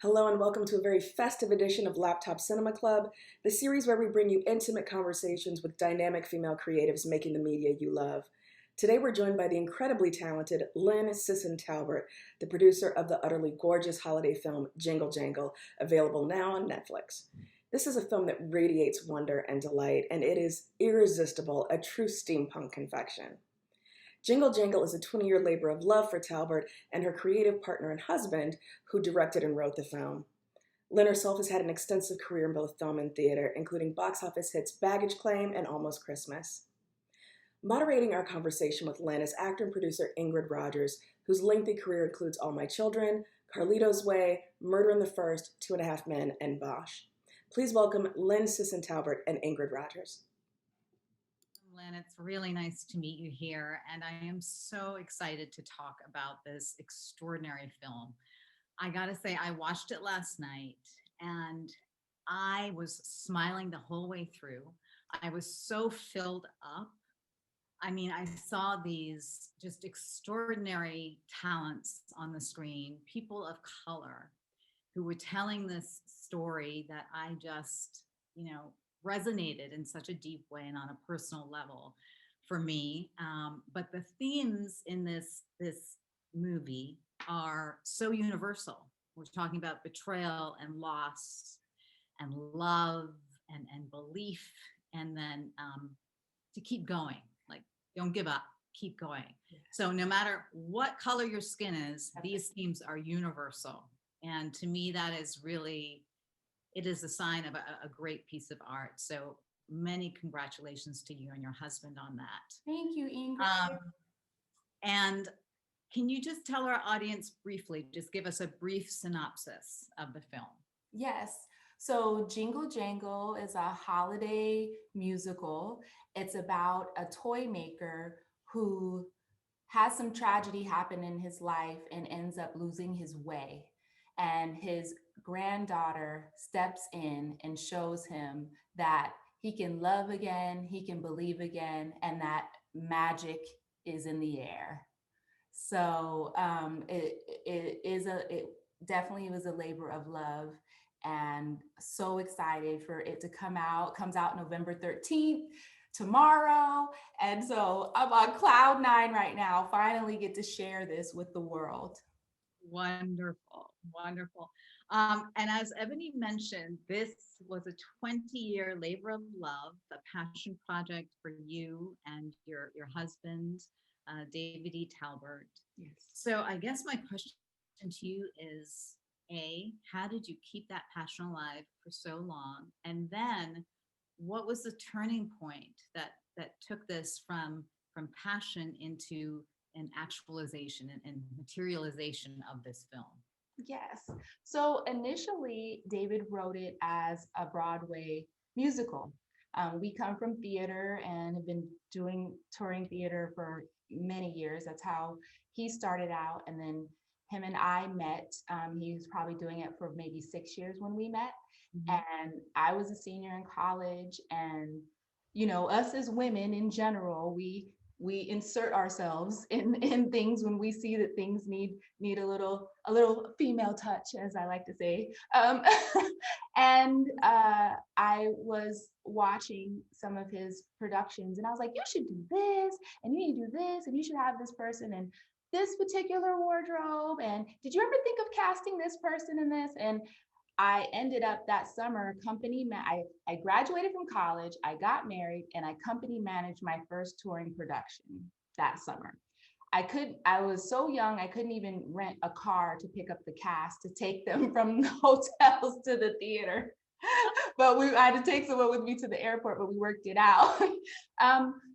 Hello and welcome to a very festive edition of Laptop Cinema Club, the series where we bring you intimate conversations with dynamic female creatives making the media you love. Today we're joined by the incredibly talented Lyn Sisson-Talbert, the producer of the utterly gorgeous holiday film Jingle Jangle, available now on Netflix. This is a film that radiates wonder and delight, and it is irresistible, a true steampunk confection. Jingle Jangle is a 20-year labor of love for Talbert and her creative partner and husband, who directed and wrote the film. Lynn herself has had an extensive career in both film and theater, including box office hits Baggage Claim and Almost Christmas. Moderating our conversation with Lynn is actor and producer Ingrid Rogers, whose lengthy career includes All My Children, Carlito's Way, Murder in the First, Two and a Half Men, and Bosch. Please welcome Lyn Sisson-Talbert and Ingrid Rogers. Lynn, it's really nice to meet you here, and I am so excited to talk about this extraordinary film. I gotta say, I watched it last night, and I was smiling the whole way through. I was so filled up. I mean, I saw these just extraordinary talents on the screen, people of color who were telling this story that I just, resonated in such a deep way and on a personal level for me. But the themes in this movie are so universal. We're talking about betrayal and loss and love and belief, and then to keep going, like don't give up, keep going. Yeah. So no matter what color your skin is, these themes are universal. And to me, that is really, it is a sign of a great piece of art. So many congratulations to you and your husband on that. Thank you, Ingrid. And can you just tell our audience briefly, just give us a brief synopsis of the film? Yes. So Jingle Jangle is a holiday musical. It's about a toy maker who has some tragedy happen in his life and ends up losing his way. And his granddaughter steps in and shows him that he can love again, he can believe again, and that magic is in the air. So it definitely was a labor of love, and so excited for it to come out. Comes out November 13th, tomorrow. And so I'm on cloud nine right now, finally get to share this with the world. Wonderful, wonderful. And as Ebony mentioned, this was a 20-year labor of love, a passion project for you and your husband, David E. Talbert. Yes. So I guess my question to you is, A, how did you keep that passion alive for so long? And then what was the turning point that took this from passion into an actualization and materialization of this film? Yes. So initially, David wrote it as a Broadway musical. We come from theater and have been touring theater for many years. That's how he started out. And then him and I met. He was probably doing it for maybe 6 years when we met. Mm-hmm. And I was a senior in college. And, us as women in general, we insert ourselves in things when we see that things need a little female touch, as I like to say. And I was watching some of his productions, and I was like, you should do this, and you need to do this, and you should have this person and this particular wardrobe. And did you ever think of casting this person in this? And I ended up that summer I graduated from college, I got married, and I company managed my first touring production that summer. I was so young, I couldn't even rent a car to pick up the cast to take them from the hotels to the theater. But I had to take someone with me to the airport, but we worked it out.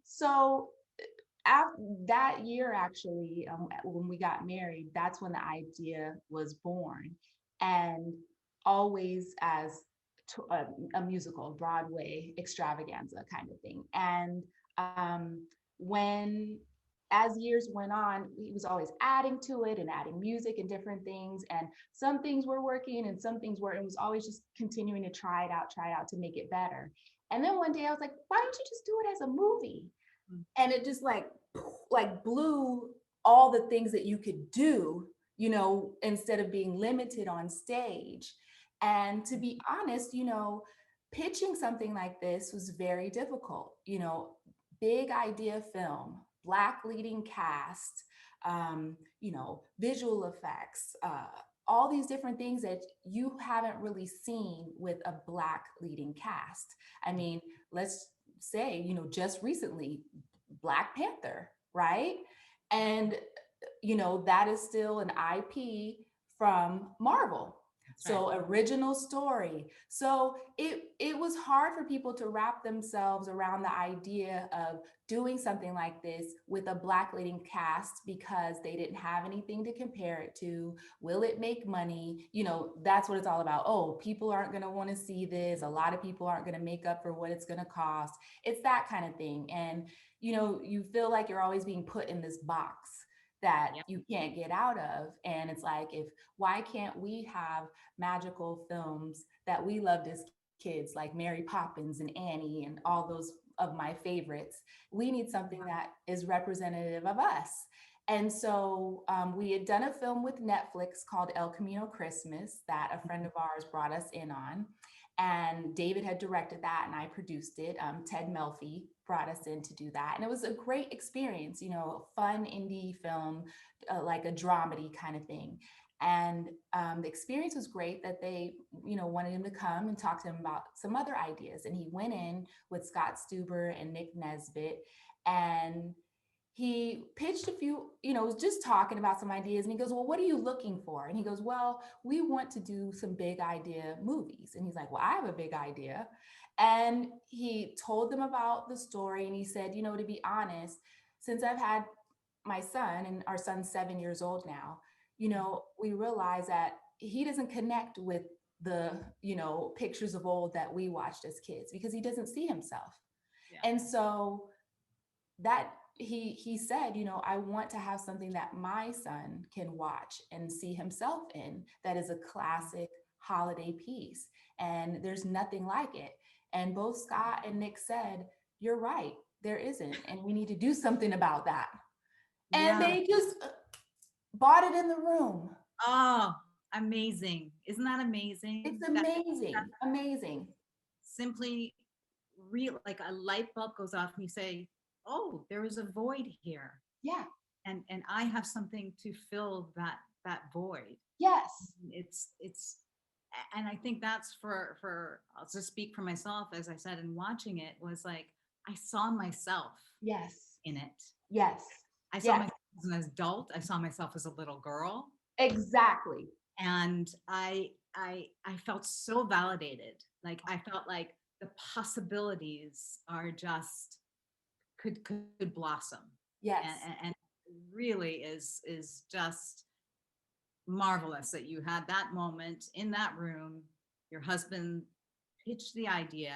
So after that year, actually, when we got married, that's when the idea was born. And always as a musical, Broadway extravaganza kind of thing. And as years went on, he was always adding to it and adding music and different things. And some things were working and some things weren't. It was always just continuing to try it out to make it better. And then one day I was like, why don't you just do it as a movie? And it just like blew all the things that you could do you know, instead of being limited on stage. And to be honest, you know, pitching something like this was very difficult. You know, big idea film, Black leading cast, you know, visual effects, all these different things that you haven't really seen with a Black leading cast. I mean, let's say, you know, just recently, Black Panther, right? And, you know, that is still an IP from Marvel. That's So right. original story. So it was hard for people to wrap themselves around the idea of doing something like this with a Black leading cast because they didn't have anything to compare it to. Will it make money? You know, that's what it's all about. Oh, people aren't going to want to see this. A lot of people aren't going to make up for what it's going to cost. It's that kind of thing. And, you know, you feel like you're always being put in this box that Yep. you can't get out of. And it's like, why can't we have magical films that we loved as kids, like Mary Poppins and Annie and all those of my favorites? We need something that is representative of us. And so we had done a film with Netflix called El Camino Christmas that a friend of ours brought us in on. And David had directed that and I produced it. Ted Melfi brought us in to do that. And it was a great experience, you know, a fun indie film, like a dramedy kind of thing. And the experience was great that they, you know, wanted him to come and talk to him about some other ideas. And he went in with Scott Stuber and Nick Nesbitt, and he pitched a few, you know, was just talking about some ideas. And he goes, well, what are you looking for? And he goes, well, we want to do some big idea movies. And he's like, well, I have a big idea. And he told them about the story. And he said, you know, to be honest, since I've had my son, and our son's 7 years old now, you know, we realize that he doesn't connect with the, you know, pictures of old that we watched as kids because he doesn't see himself. Yeah. And so that he said, you know, I want to have something that my son can watch and see himself in that is a classic holiday piece. And there's nothing like it. And both Scott and Nick said, you're right, there isn't. And we need to do something about that. And Yeah. they just bought it in the room. Oh, amazing. Isn't that amazing? It's That amazing, amazing. simply real, like a light bulb goes off and you say, oh, there is a void here. Yeah. And I have something to fill that void. Yes. It's and I think that's for I'll just speak for myself, as I said, in watching it was like I saw myself Yes. in it. Yes. I saw Yes. myself as an adult. I saw myself as a little girl. Exactly. And I felt so validated. Like I felt like the possibilities are just could blossom. Yes. And really is just marvelous that you had that moment in that room. Your husband pitched the idea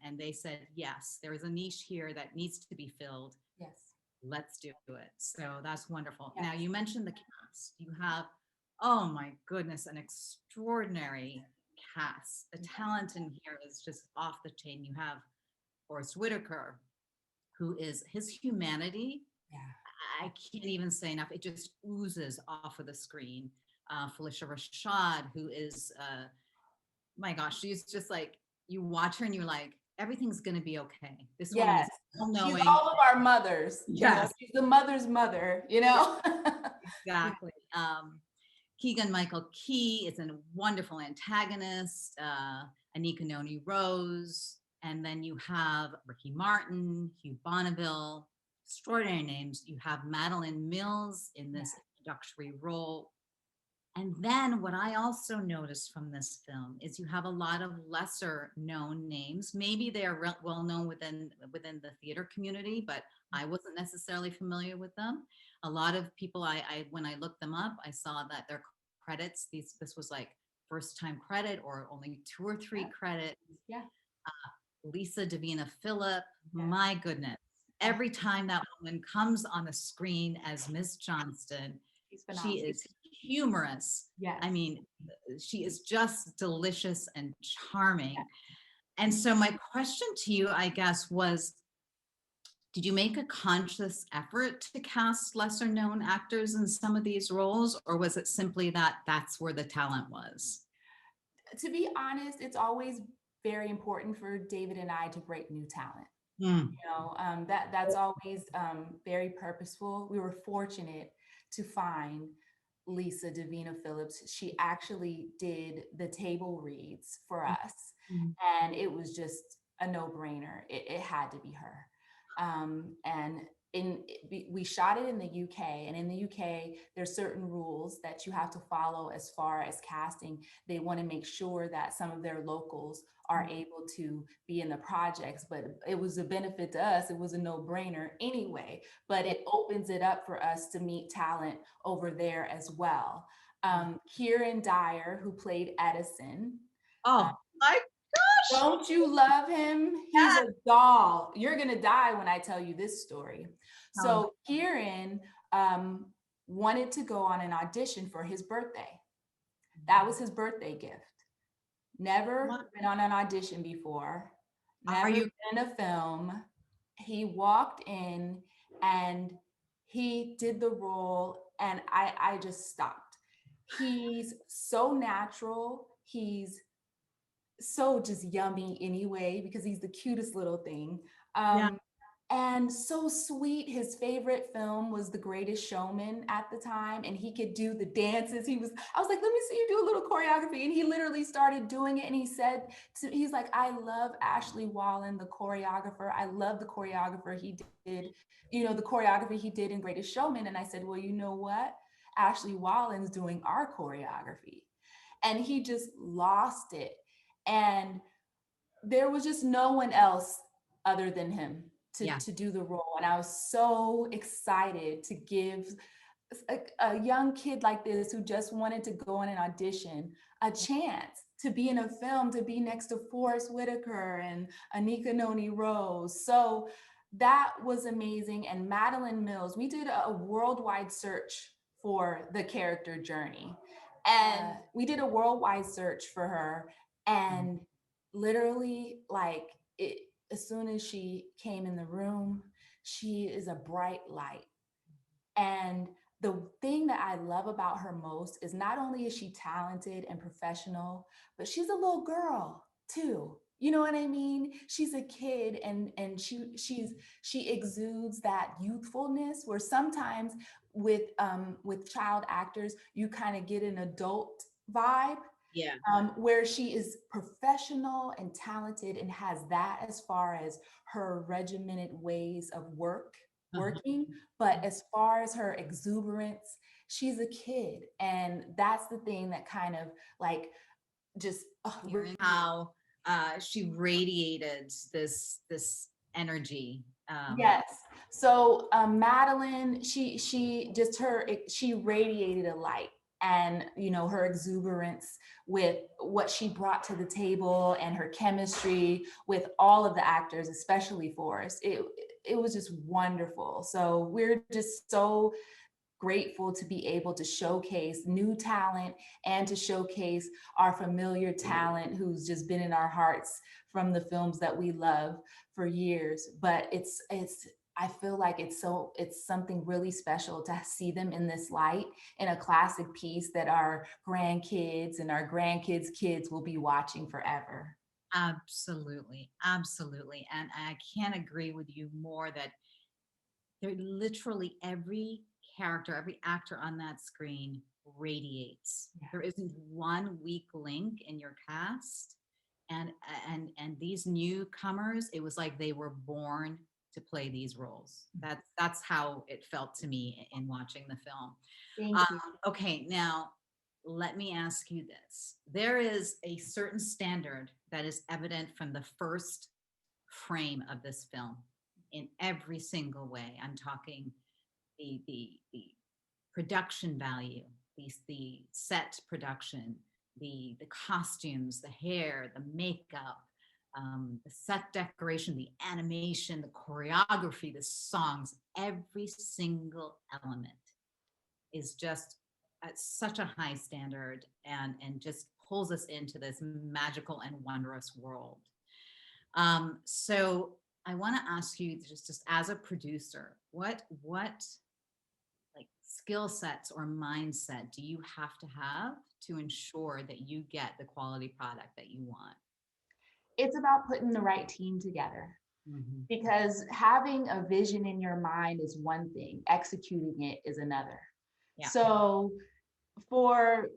and they said, yes, there is a niche here that needs to be filled. Yes. Let's do it. So that's wonderful. Yes. Now you mentioned the cast. You have, oh my goodness, an extraordinary cast. The talent in here is just off the chain. You have Forrest Whitaker, who is his humanity. Yeah. I can't even say enough. It just oozes off of the screen. Felicia Rashad, who is, my gosh, she's just like, you watch her and you're like, everything's going to be okay. This woman Yes. is all-knowing. She's all of our mothers. Yes. You know, she's the mother's mother, you know? Exactly. Keegan Michael Key is a wonderful antagonist. Anika Noni Rose. And then you have Ricky Martin, Hugh Bonneville, extraordinary names. You have Madeline Mills in this introductory role. And then what I also noticed from this film is you have a lot of lesser known names. Maybe they are well known within the theater community, but I wasn't necessarily familiar with them. A lot of people, I when I looked them up, I saw that their credits, this was like first time credit or only 2 or 3 credits. Yeah. Lisa Davina Phillip, Yeah. my goodness. Every time that woman comes on the screen as Miss Johnston, she is humorous. Yes. I mean, she is just delicious and charming. And so my question to you, I guess, was Did you make a conscious effort to cast lesser known actors in some of these roles, or was it simply that that's where the talent was? To be honest, it's always very important for David and I to break new talent. Mm. That's always very purposeful. We were fortunate to find Lisa Davina Phillips. She actually did the table reads for us, Mm. and it was just a no-brainer. It had to be her. And we shot it in the UK, and in the UK, there's certain rules that you have to follow as far as casting. They want to make sure that some of their locals are able to be in the projects, but it was a benefit to us. It was a no-brainer anyway, but it opens it up for us to meet talent over there as well. Kieran Dyer, who played Edison. Oh my gosh. Don't you love him? He's a doll. You're gonna die when I tell you this story. So Kieran wanted to go on an audition for his birthday. That was his birthday gift. Never been on an audition before, never been in a film. He walked in and he did the role, and I just stopped. He's so natural. He's so just yummy anyway, because he's the cutest little thing. Yeah. And so sweet. His favorite film was The Greatest Showman at the time, and he could do the dances. I was like, let me see you do a little choreography. And he literally started doing it. And he said, he's like, I love Ashley Wallen, the choreographer. I love the choreographer he did, the choreography he did in Greatest Showman. And I said, well, you know what? Ashley Wallen's doing our choreography. And he just lost it. And there was just no one else other than him to do the role. And I was so excited to give a young kid like this, who just wanted to go on an audition, a chance to be in a film, to be next to Forrest Whitaker and Anika Noni Rose. So that was amazing. And Madeline Mills, we did a worldwide search for the character journey. And we did a worldwide search for her. And literally, as soon as she came in the room, she is a bright light. And the thing that I love about her most is not only is she talented and professional, but she's a little girl too. You know what I mean? She's a kid, and she exudes that youthfulness, where sometimes with child actors, you kind of get an adult vibe. Yeah. Where she is professional and talented and has that as far as her regimented ways of working. But as far as her exuberance, she's a kid. And that's the thing that kind of just Hearing how she radiated this energy. Yes. So Madeline, she radiated a light, and her exuberance with what she brought to the table, and her chemistry with all of the actors, especially Forrest. It was just wonderful. So we're just so grateful to be able to showcase new talent and to showcase our familiar talent who's just been in our hearts from the films that we love for years. But I feel like it's something really special to see them in this light, in a classic piece that our grandkids and our grandkids' kids will be watching forever. Absolutely. Absolutely. And I can't agree with you more that they're literally every character, every actor on that screen radiates. Yeah. There isn't one weak link in your cast. And these newcomers, it was like they were born to play these roles. That's how it felt to me in watching the film. Thank you. Okay, now let me ask you this. There is a certain standard that is evident from the first frame of this film in every single way. I'm talking the production value, the set production, the costumes, the hair, the makeup, the set decoration, the animation, the choreography, the songs. Every single element is just at such a high standard, and just pulls us into this magical and wondrous world. So I want to ask you just as a producer, what like skill sets or mindset do you have to ensure that you get the quality product that you want? It's about putting the right team together, Mhm. because having a vision in your mind is one thing, executing it is another. Yeah. So for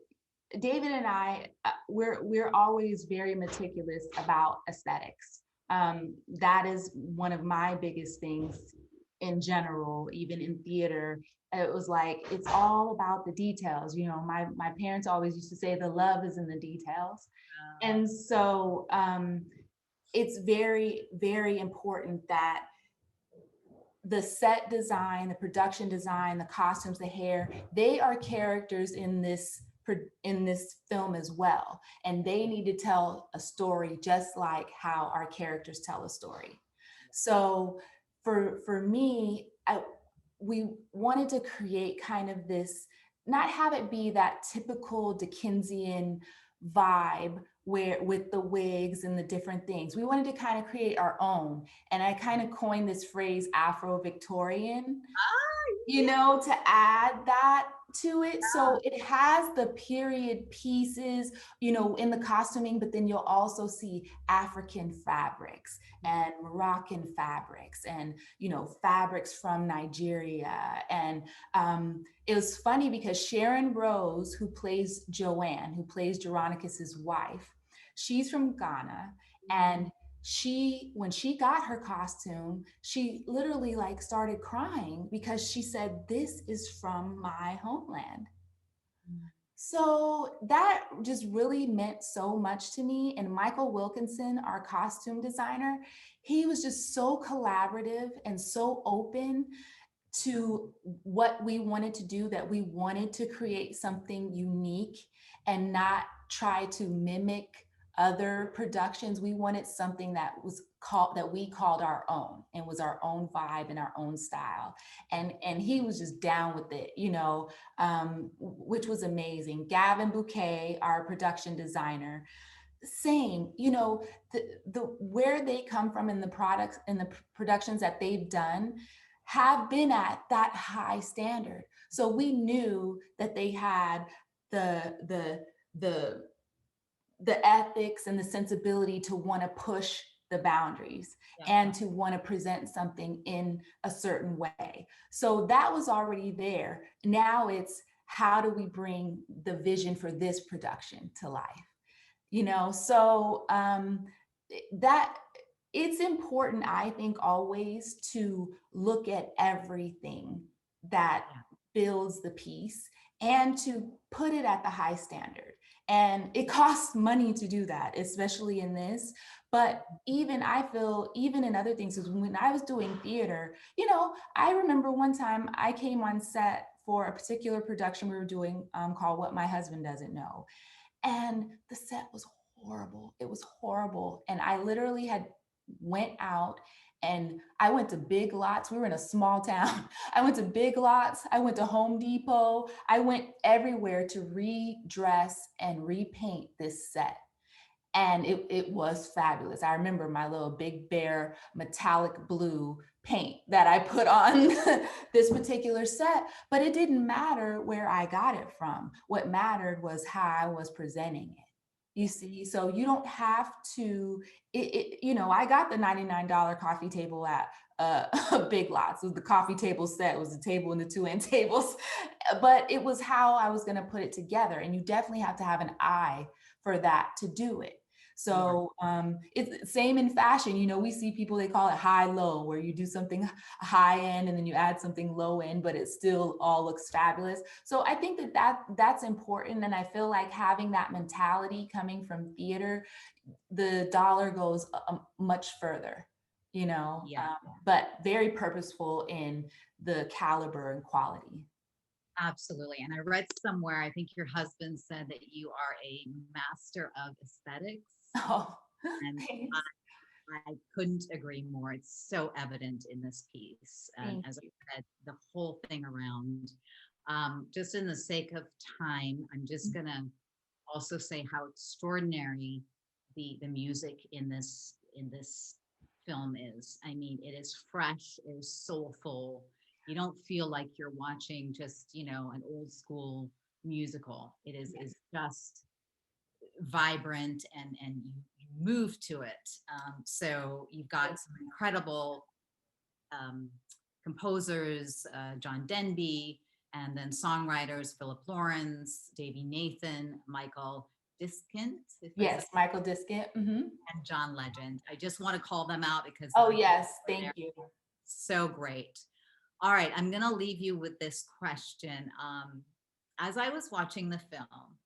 David and I, we're always very meticulous about aesthetics. That is one of my biggest things in general, even in theater. It was like it's all about the details. You know, my parents always used to say the love is in the details, and so it's very, very important that the set design, the production design, the costumes, the hair, they are characters in this film as well. And they need to tell a story just like how our characters tell a story. So for me, we wanted to create kind of this, not have it be that typical Dickensian vibe where with the wigs and the different things. We wanted to kind of create our own. And I kind of coined this phrase Afro-Victorian, you know, to add that to it. So it has the period pieces, you know, in the costuming, but then you'll also see African fabrics and Moroccan fabrics and, you know, fabrics from Nigeria. And it was funny because Sharon Rose, who plays Joanne, who plays Geronicus's wife, she's from Ghana. And when she got her costume, she literally like started crying because she said, this is from my homeland. So that just really meant so much to me. And Michael Wilkinson, our costume designer, he was just so collaborative and so open to what we wanted to do, that we wanted to create something unique and not try to mimic other productions. We wanted something that we called our own, and was our own vibe and our own style. And he was just down with it, you know, which was amazing. Gavin Bouquet, our production designer, same, you know, the where they come from in the products and the productions that they've done have been at that high standard. So we knew that they had the the ethics and the sensibility to want to push the boundaries, and to want to present something in a certain way. So that was already there. Now it's, how do we bring the vision for this production to life? You know, so that it's important, I think, always to look at everything that builds the piece and to put it at the high standard. And it costs money to do that, especially in this. But even I feel, even in other things, is when I was doing theater, you know, I remember one time I came on set for a particular production we were doing called What My Husband Doesn't Know. And the set was horrible. It was horrible. And I literally had went out, and I went to Big Lots. We were in a small town. I went to Big Lots. I went to Home Depot. I went everywhere to redress and repaint this set. And it was fabulous. I remember my little Big Bear metallic blue paint that I put on this particular set, but it didn't matter where I got it from. What mattered was how I was presenting it. You see, so you don't have to, you know, I got the $99 coffee table at Big Lots. It was the coffee table set. It was the table and the two end tables, but it was how I was going to put it together. And you definitely have to have an eye for that to do it. So it's same in fashion. You know, we see people, they call it high low, where you do something high end and then you add something low end, but it still all looks fabulous. So I think that's important. And I feel like having that mentality coming from theater, the dollar goes much further, you know, but very purposeful in the caliber and quality. Absolutely. And I read somewhere, I think your husband said that you are a master of aesthetics. Oh, And I couldn't agree more. It's so evident in this piece. And as I said, the whole thing around, just in the sake of time, I'm just going to also say how extraordinary the music in this film is. I mean, it is fresh, it is soulful. You don't feel like you're watching just, an old school musical. It is just vibrant, and you move to it. So you've got some incredible um, composers, John Denby, and then songwriters Philip Lawrence, Davy Nathan, Michael Diskint, Yes, Michael Diskint. and John Legend. I just want to call them out because Oh, yes. Thank you. so great. All right, I'm going to leave you with this question. As I was watching the film,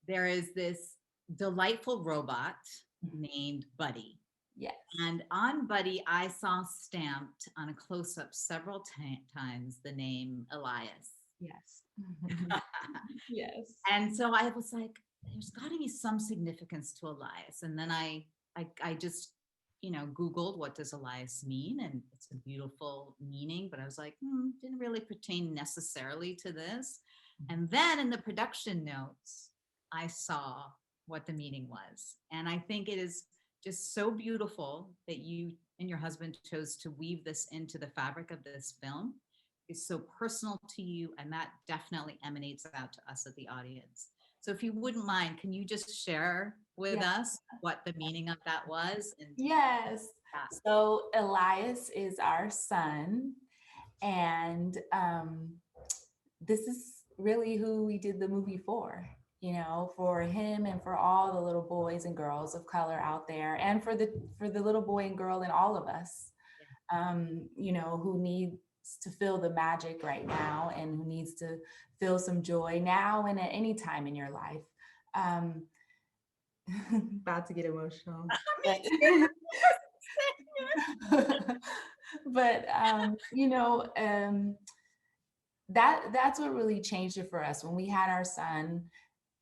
there is this delightful robot named Buddy. Yes. And on Buddy, I saw stamped on a close-up several times the name Elias. Yes. Yes. And so I was like, there's got to be some significance to Elias. And then I just, Googled what does Elias mean, and it's a beautiful meaning. But I was like, didn't really pertain necessarily to this. And then in the production notes, I saw what the meaning was, and I think it is just so beautiful that you and your husband chose to weave this into the fabric of this film. It's so personal to you, and that definitely emanates out to us at the audience. So if you wouldn't mind, can you just share with us what the meaning of that was? And yes. So Elias is our son, and this is really who we did the movie for. For him and for all the little boys and girls of color out there, and for the little boy and girl in all of us, who needs to feel the magic right now, and who needs to feel some joy now and at any time in your life. About to get emotional. But that's what really changed it for us. When we had our son,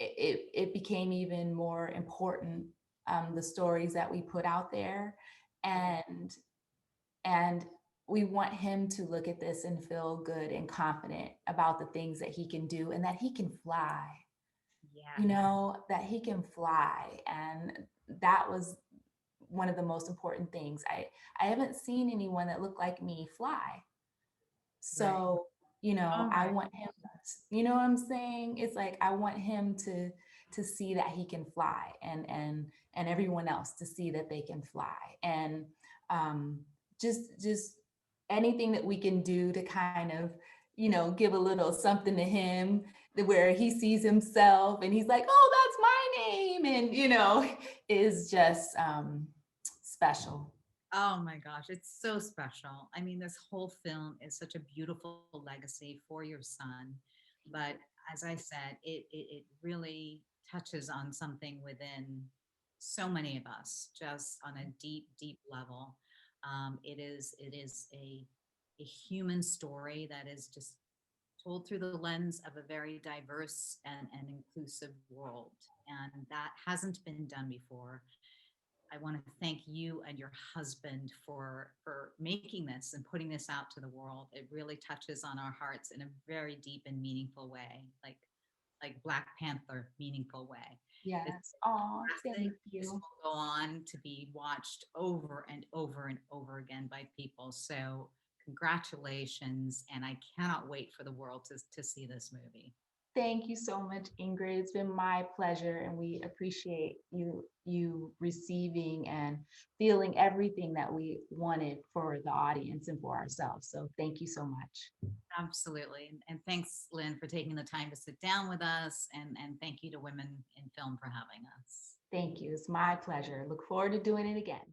it became even more important, the stories that we put out there, and we want him to look at this and feel good and confident about the things that he can do, and that he can fly. That he can fly. And that was one of the most important things. I haven't seen anyone that looked like me fly. So, I want him, you know what I'm saying? It's like, I want him to see that he can fly, and everyone else to see that they can fly. And just anything that we can do to kind of, give a little something to him, where he sees himself and he's like, oh, that's my name. And, is just special. oh my gosh, it's so special. I mean, this whole film is such a beautiful legacy for your son. But as I said, it really touches on something within so many of us, just on a deep, deep level. It is a human story that is just told through the lens of a very diverse and inclusive world. And that hasn't been done before. I want to thank you and your husband for making this and putting this out to the world. It really touches on our hearts in a very deep and meaningful way, like Black Panther meaningful way. Yes. Oh, thank you. This will go on to be watched over and over and over again by people. So congratulations, and I cannot wait for the world to see this movie. Thank you so much, Ingrid. It's been my pleasure, and we appreciate you receiving and feeling everything that we wanted for the audience and for ourselves. So thank you so much. Absolutely. And thanks, Lynn, for taking the time to sit down with us. And thank you to Women in Film for having us. Thank you. It's my pleasure. Look forward to doing it again.